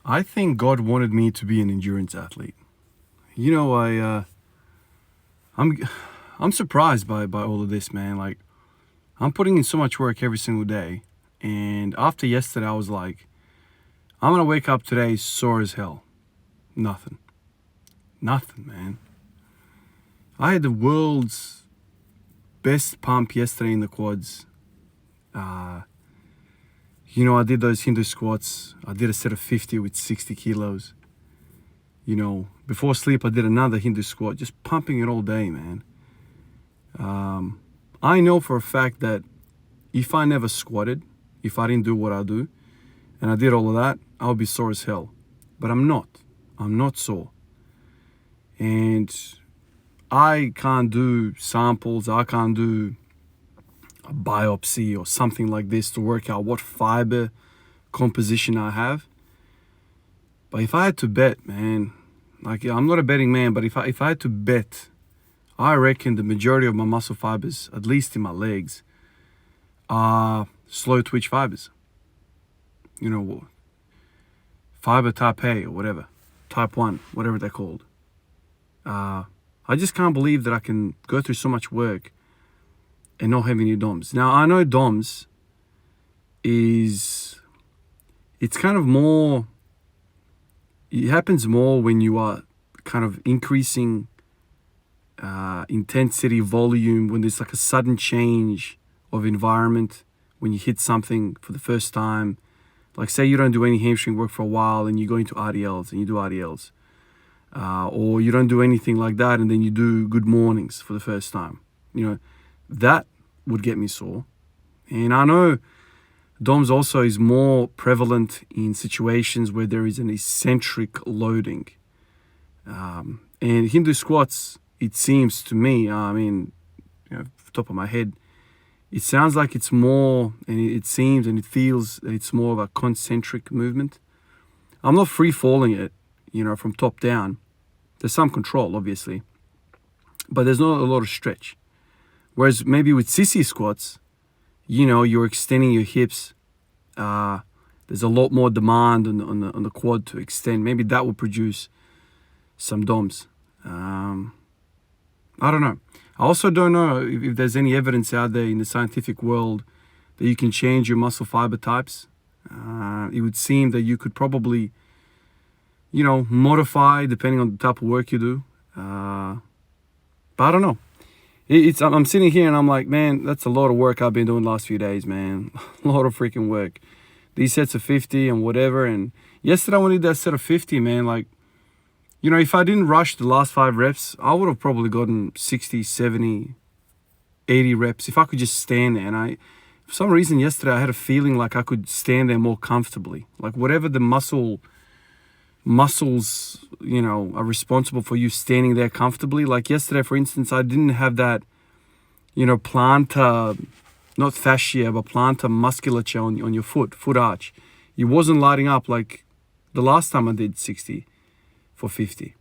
I think God wanted me to be an endurance athlete. You know, I'm I'm surprised by all of this, man. Like I'm putting in so much work every single day, and after yesterday, I was like, I'm gonna wake up today sore as hell. Nothing, nothing, man. I had the world's best pump yesterday in the quads. Uh, I did those Hindu squats. I did a set of 50 with 60 kilos. Before sleep, I did another Hindu squat, just pumping it all day, man. I know for a fact that if I never squatted, if I didn't do what I do, and I did all of that, I would be sore as hell. But I'm not. I'm not sore. And I can't do samples. I can't do a biopsy or something like this to work out what fiber composition I have. But if I had to bet, man, like I'm not a betting man, but if I had to bet, I reckon the majority of my muscle fibers, at least in my legs, are slow twitch fibers. Fiber type A or whatever, type 1, whatever they're called. I just can't believe that I can go through so much work and not have any DOMs. Now, I know DOMs it's kind of more, it happens more when you are kind of increasing intensity, volume, when there's like a sudden change of environment, when you hit something for the first time. Like say you don't do any hamstring work for a while and you go into RDLs and you do RDLs. Or you don't do anything like that and then you do good mornings for the first time. That would get me sore. And I know DOMS also is more prevalent in situations where there is an eccentric loading. And Hindu squats, it seems to me, top of my head, it sounds like it's more, and it seems and it feels that it's more of a concentric movement. I'm not free falling it, from top down. There's some control, obviously, but there's not a lot of stretch. Whereas maybe with sissy squats, you're extending your hips. There's a lot more demand on the quad to extend. Maybe that will produce some DOMs. I don't know. I also don't know if there's any evidence out there in the scientific world that you can change your muscle fiber types. It would seem that you could probably, modify depending on the type of work you do. But I don't know. I'm sitting here and I'm like, man, that's a lot of work I've been doing the last few days, man. A lot of freaking work. These sets of 50 and whatever. And yesterday when I did that set of 50, man, like, if I didn't rush the last 5 reps, I would have probably gotten 60, 70, 80 reps if I could just stand there. And for some reason yesterday, I had a feeling like I could stand there more comfortably. Like whatever the muscles, are responsible for you standing there comfortably. Like yesterday, for instance, I didn't have that, plantar, not fascia, but plantar musculature on your foot arch. It wasn't lighting up like the last time I did 60 for 50.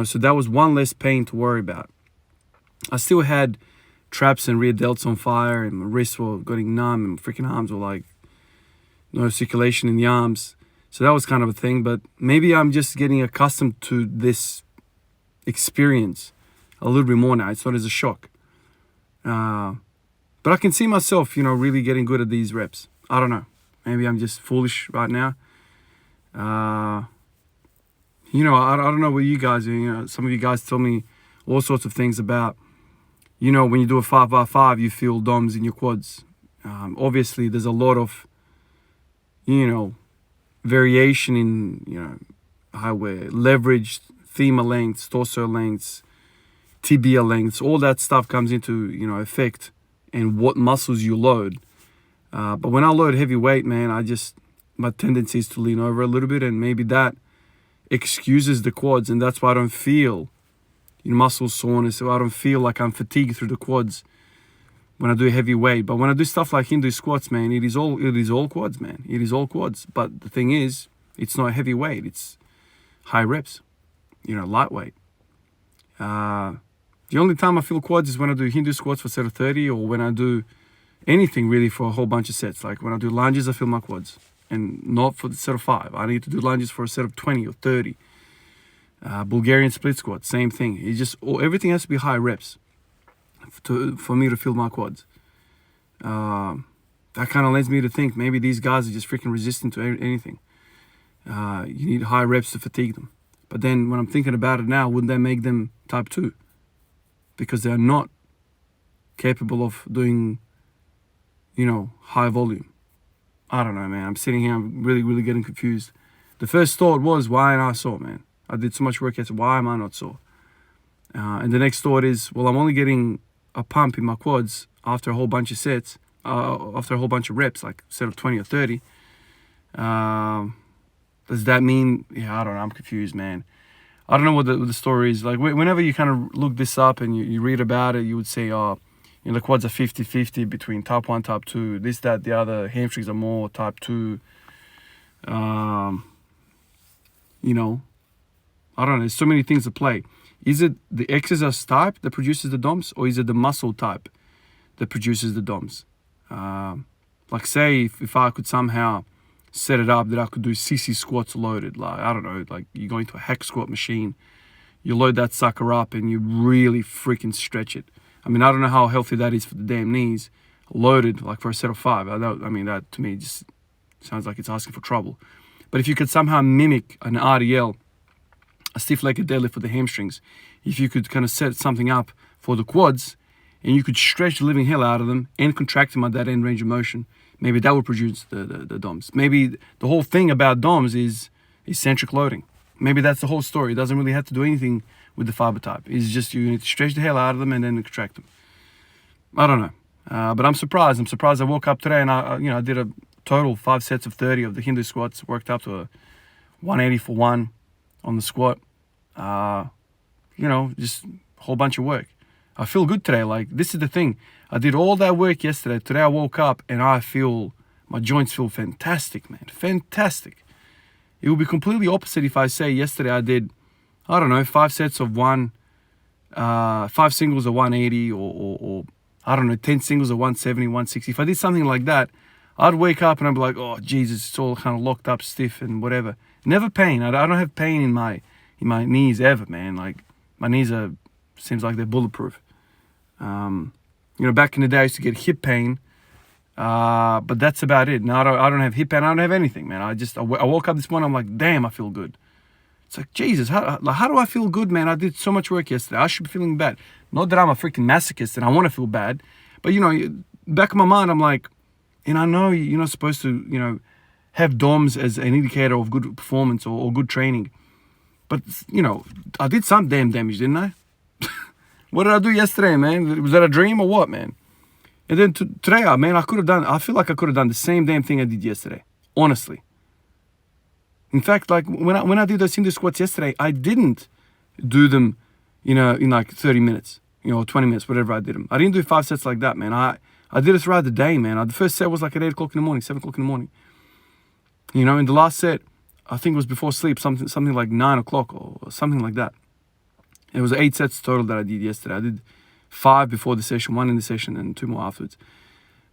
So that was one less pain to worry about. I still had traps and rear delts on fire, and my wrists were getting numb, and my freaking arms were like no circulation in the arms. So that was kind of a thing, but maybe I'm just getting accustomed to this experience a little bit more now. It's not as a shock. But I can see myself, really getting good at these reps. I don't know. Maybe I'm just foolish right now. I don't know what you guys do. Some of you guys tell me all sorts of things about, when you do a 5x5, you feel DOMs in your quads. Obviously, there's a lot of, variation in, how we're leveraged, femur lengths, torso lengths, tibia lengths. All that stuff comes into, effect and what muscles you load. But when I load heavy weight, man, my tendency is to lean over a little bit, and maybe that excuses the quads, and that's why I don't feel muscle soreness, so I don't feel like I'm fatigued through the quads when I do heavy weight. But when I do stuff like Hindu squats, man, it is all quads, man. It is all quads. But the thing is, it's not heavy weight, it's high reps, lightweight. The only time I feel quads is when I do Hindu squats for a set of 30, or when I do anything really for a whole bunch of sets. Like when I do lunges, I feel my quads. and not for the set of 5. I need to do lunges for a set of 20 or 30. Bulgarian split squat, same thing. It's just everything has to be high reps for me to feel my quads. That kind of leads me to think maybe these guys are just freaking resistant to anything. You need high reps to fatigue them. But then when I'm thinking about it now, wouldn't that make them type 2? Because they're not capable of doing, high volume. I don't know, man. I'm sitting here, I'm really, really getting confused. The first thought was, why am I sore, man? I did so much work yesterday, why am I not sore? And the next thought is, well, I'm only getting a pump in my quads after a whole bunch of sets, after a whole bunch of reps, like set of 20 or 30. Does that mean, I don't know, I'm confused, man. I don't know what the story is. Like, whenever you kind of look this up and you read about it, you would say, the quads are 50-50 between type 1, type 2, this, that, the other. Hamstrings are more type 2. I don't know. There's so many things at play. Is it the exercise type that produces the DOMs, or is it the muscle type that produces the DOMs? Like, say, if I could somehow set it up that I could do CC squats loaded, like, I don't know, like you go into a hack squat machine, you load that sucker up and you really freaking stretch it. I mean, I don't know how healthy that is for the damn knees, loaded like for a set of 5. That to me just sounds like it's asking for trouble. But if you could somehow mimic an RDL, a stiff-legged deadlift for the hamstrings, if you could kind of set something up for the quads and you could stretch the living hell out of them and contract them at that end range of motion, maybe that would produce the DOMs. Maybe the whole thing about DOMs is eccentric loading. Maybe that's the whole story. It doesn't really have to do anything with the fiber type. It's just you need to stretch the hell out of them and then contract them. I don't know. But I'm surprised. I woke up today and I did a total 5 sets of 30 of the Hindu squats, worked up to a 180 for 1 on the squat. Just a whole bunch of work. I feel good today. Like, this is the thing. I did all that work yesterday. Today I woke up and my joints feel fantastic, man. Fantastic. It would be completely opposite if I say yesterday I did, 5 sets of 1, 5 singles of 180 or 10 singles of 170, 160. If I did something like that, I'd wake up and I'd be like, oh, Jesus, it's all kind of locked up, stiff and whatever. Never pain. I don't have pain in my knees ever, man. Like, my knees seems like they're bulletproof. Back in the day I used to get hip pain, but that's about it. Now I don't have hip pain. I don't have anything, man. I woke up this morning. I'm like, damn, I feel good. It's like, Jesus, how do I feel good, man? I did so much work yesterday. I should be feeling bad. Not that I'm a freaking masochist and I want to feel bad, but back of my mind, I'm like, and I know you're not supposed to, have DOMs as an indicator of good performance or good training, but I did some damn damage, didn't I? What did I do yesterday, man? Was that a dream or what, man? And then today, man, I feel like I could have done the same damn thing I did yesterday. Honestly. In fact, like when I did those Hindu squats yesterday, I didn't do them, in like 30 minutes, 20 minutes, whatever I did them. I didn't do 5 sets like that, man. I did it throughout the day, man. The first set was like at 8 o'clock in the morning, 7 o'clock in the morning. And the last set, I think it was before sleep, something like 9 o'clock or something like that. It was 8 sets total that I did yesterday. I did 5 before the session, 1 in the session, and 2 more afterwards.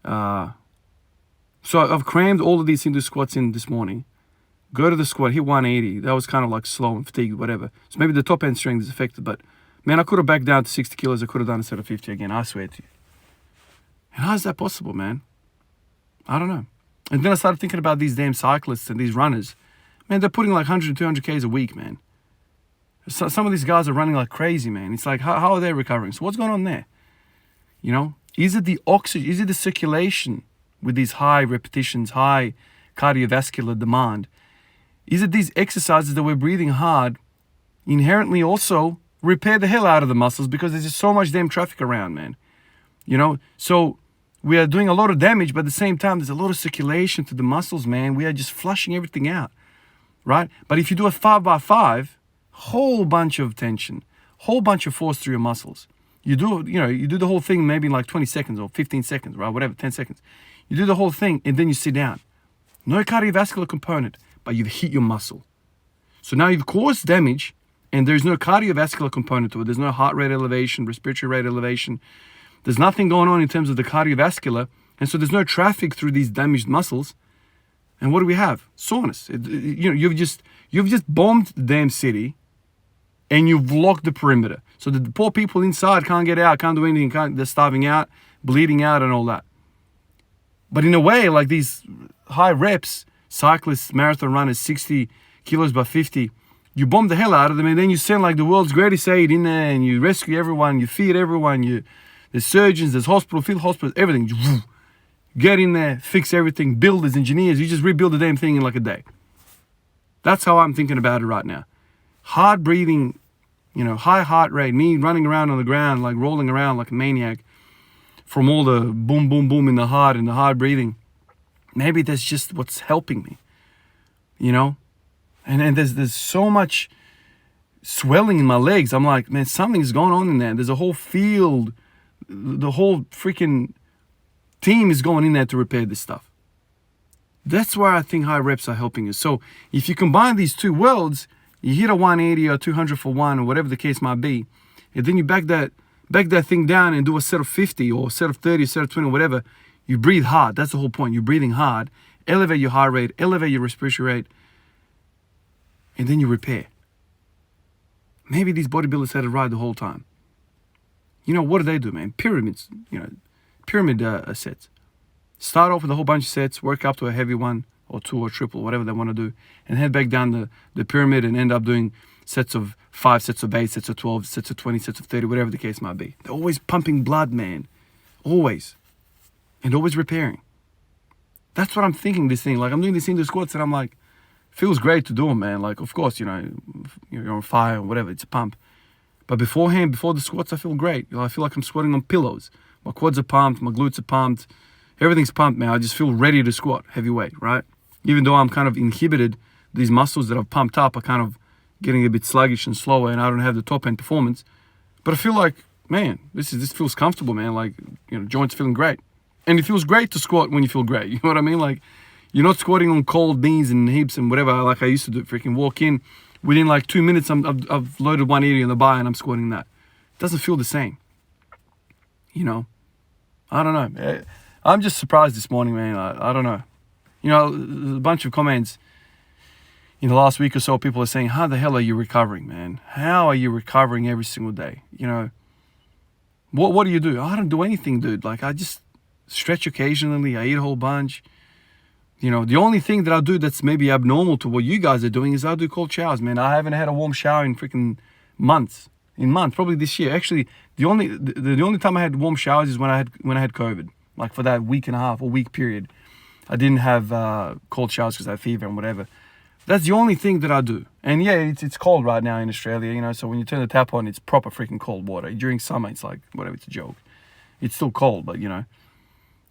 So I've crammed all of these Hindu squats in this morning. Go to the squat, hit 180. That was kind of like slow and fatigued, whatever. So maybe the top end strength is affected, but man, I could have backed down to 60 kilos. I could have done a set of 50 again, I swear to you. And how is that possible, man? I don't know. And then I started thinking about these damn cyclists and these runners. Man, they're putting like 100 and 200 Ks a week, man. Some of these guys are running like crazy, man. It's like, how are they recovering? So what's going on there? Is it the oxygen? Is it the circulation with these high repetitions, high cardiovascular demand? Is it these exercises that we're breathing hard inherently also repair the hell out of the muscles because there's just so much damn traffic around, man? So we are doing a lot of damage, but at the same time, there's a lot of circulation to the muscles, man. We are just flushing everything out, right? But if you do a 5x5, whole bunch of tension, whole bunch of force through your muscles. You do the whole thing maybe in like 20 seconds or 15 seconds, right? Whatever, 10 seconds. You do the whole thing and then you sit down. No cardiovascular component, but you've hit your muscle. So now you've caused damage and there's no cardiovascular component to it. There's no heart rate elevation, respiratory rate elevation. There's nothing going on in terms of the cardiovascular. And so there's no traffic through these damaged muscles. And what do we have? Soreness. You've just bombed the damn city, and you've locked the perimeter. So the poor people inside can't get out, can't do anything, they're starving out, bleeding out, and all that. But in a way, like these high reps, cyclists, marathon runners, 60 kilos by 50, you bomb the hell out of them, and then you send like the world's greatest aid in there, and you rescue everyone, you feed everyone, there's surgeons, there's field hospitals, everything. Get in there, fix everything, builders, engineers, you just rebuild the damn thing in like a day. That's how I'm thinking about it right now. Hard breathing, high heart rate, me running around on the ground, like rolling around like a maniac from all the boom, boom, boom in the heart and the hard breathing. Maybe that's just what's helping me, And there's so much swelling in my legs. I'm like, man, something's going on in there. There's a whole field, the whole freaking team is going in there to repair this stuff. That's why I think high reps are helping you. So if you combine these two worlds, you hit a 180 or 200 for one or whatever the case might be, and then you back that thing down and do a set of 50 or a set of 30, a set of 20, whatever. You breathe hard. That's the whole point. You're breathing hard. Elevate your heart rate, elevate your respiratory rate, and then you repair. Maybe these bodybuilders had it right the whole time. What do they do, man? Pyramids, pyramid sets. Start off with a whole bunch of sets, work up to a heavy one or two or triple, whatever they want to do, and head back down the pyramid and end up doing sets of 5, sets of 8, sets of 12, sets of 20, sets of 30, whatever the case might be. They're always pumping blood, man. Always. And always repairing. That's what I'm thinking, this thing. Like, I'm doing this into squats and I'm like, feels great to do them, man. Like, of course, you're on fire or whatever, it's a pump. But beforehand, before the squats, I feel great. I feel like I'm squatting on pillows. My quads are pumped, my glutes are pumped. Everything's pumped, man. I just feel ready to squat heavyweight, right? Even though I'm kind of inhibited, these muscles that I've pumped up are kind of getting a bit sluggish and slower, and I don't have the top end performance. But I feel like, man, this feels comfortable, man. Like, joints feeling great. And it feels great to squat when you feel great. You know what I mean? Like, you're not squatting on cold knees and hips and whatever like I used to do. Freaking walk in, within like 2 minutes, I've loaded 180 on the bar and I'm squatting that. It doesn't feel the same. I don't know. I'm just surprised this morning, man. I don't know. A bunch of comments in the last week or so, people are saying, how the hell are you recovering, man? How are you recovering every single day? What do you do? I don't do anything, dude. Like, I just stretch occasionally. I eat a whole bunch. The only thing that I do that's maybe abnormal to what you guys are doing is I do cold showers, man. I haven't had a warm shower in freaking months. Probably this year. Actually, the only time I had warm showers is when I had COVID. Like, for that week and a half or week period, I didn't have cold showers because I had fever and whatever. That's the only thing that I do. And yeah, it's cold right now in Australia, so when you turn the tap on, it's proper freaking cold water. During summer, it's like, whatever, it's a joke. It's still cold, but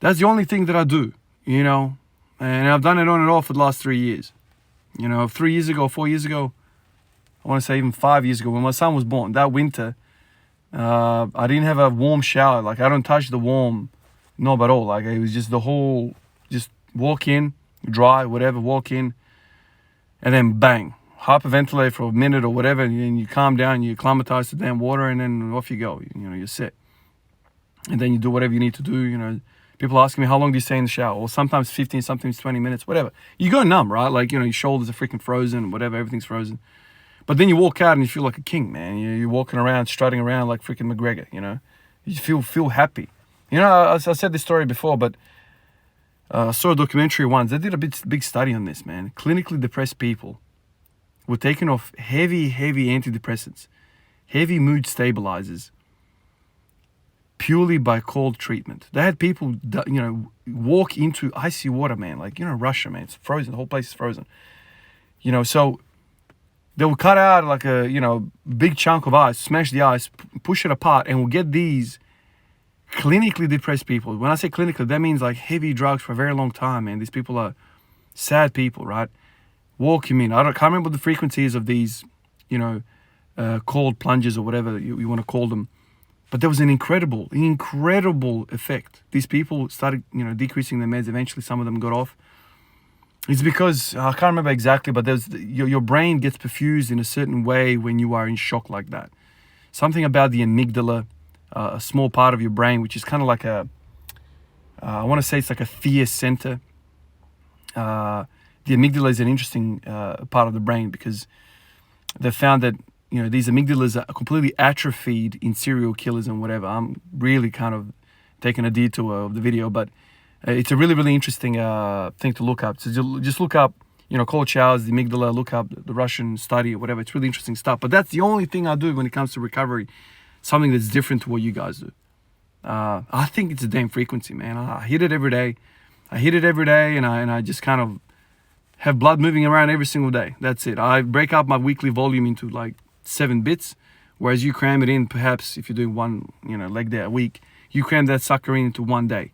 that's the only thing that I do, and I've done it on and off for the last 3 years. 3 years ago, 4 years ago, I want to say even 5 years ago, when my son was born, that winter, I didn't have a warm shower. Like, I don't touch the warm knob at all. Like, it was just the whole, just walk in, dry, whatever, walk in, and then bang, hyperventilate for a minute or whatever, and then you calm down, you acclimatize to damn water, and then off you go. You're set. And then you do whatever you need to do. People asking me, how long do you stay in the shower? Well, sometimes 15, sometimes 20 minutes, whatever. You go numb, right? Like, your shoulders are freaking frozen, whatever, everything's frozen. But then you walk out and you feel like a king, man. You're walking around, strutting around like freaking McGregor, You feel happy. I said this story before, but I saw a documentary once. They did a big study on this, man. Clinically depressed people were taken off heavy antidepressants, heavy mood stabilizers, purely by cold treatment. They had people, walk into icy water, man. Like, Russia, man. It's frozen. The whole place is frozen. So they will cut out like a, big chunk of ice, smash the ice, push it apart, and we'll get these clinically depressed people. When I say clinically, that means like heavy drugs for a very long time, man. These people are sad people, right? Walk him in. Can't remember the frequencies of these, cold plunges or whatever you want to call them. But there was an incredible effect. These people started, decreasing their meds. Eventually, some of them got off. It's because, I can't remember exactly, but your brain gets perfused in a certain way when you are in shock like that. Something about the amygdala, a small part of your brain, which is kind of like I want to say it's like a fear center. the amygdala is an interesting part of the brain, because they found that, you know, these amygdalas are completely atrophied in serial killers and whatever. I'm really kind of taking a detour of the video, but it's a really, really interesting thing to look up. So just look up, you know, cold showers, the amygdala, look up the Russian study or whatever. It's really interesting stuff. But that's the only thing I do when it comes to recovery, something that's different to what you guys do. I think it's a damn frequency, man. I hit it every day. And I just kind of have blood moving around every single day. That's it. I break up my weekly volume into like 7 bits, whereas you cram it in, perhaps if you're doing one, you know, leg day a week, you cram that sucker into one day.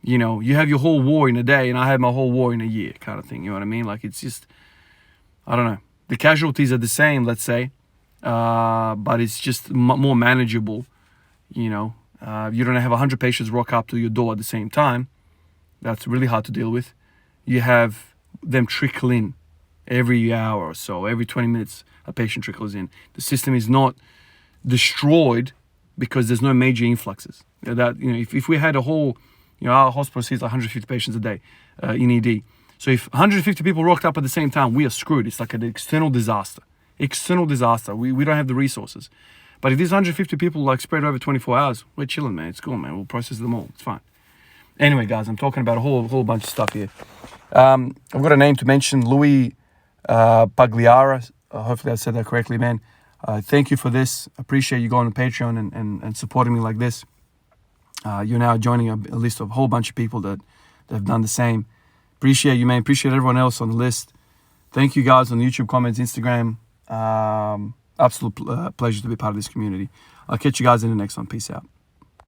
You know, you have your whole war in a day, and I have my whole war in a year, kind of thing. You know what I mean? Like, it's just, I don't know. The casualties are the same, let's say, but it's just more manageable. You know, you don't have 100 patients rock up to your door at the same time. That's really hard to deal with. You have them trickle in every hour or so, every 20 minutes, a patient trickles in. The system is not destroyed because there's no major influxes. That, you know, if we had a whole, you know, our hospital sees 150 patients a day in ED. So if 150 people rocked up at the same time, we are screwed. It's like an external disaster. External disaster. We don't have the resources. But if these 150 people like spread over 24 hours, we're chilling, man. It's cool, man. We'll process them all. It's fine. Anyway, guys, I'm talking about a whole bunch of stuff here. I've got a name to mention, Louis Pagliara. Hopefully I said that correctly, man. Thank you for this. Appreciate you going on Patreon and supporting me like this. You're now joining a list of a whole bunch of people that have done the same. Appreciate you, man. Appreciate everyone else on the list. Thank you guys on the YouTube comments, Instagram. Absolute pleasure to be part of this community. I'll catch you guys in the next one. Peace out.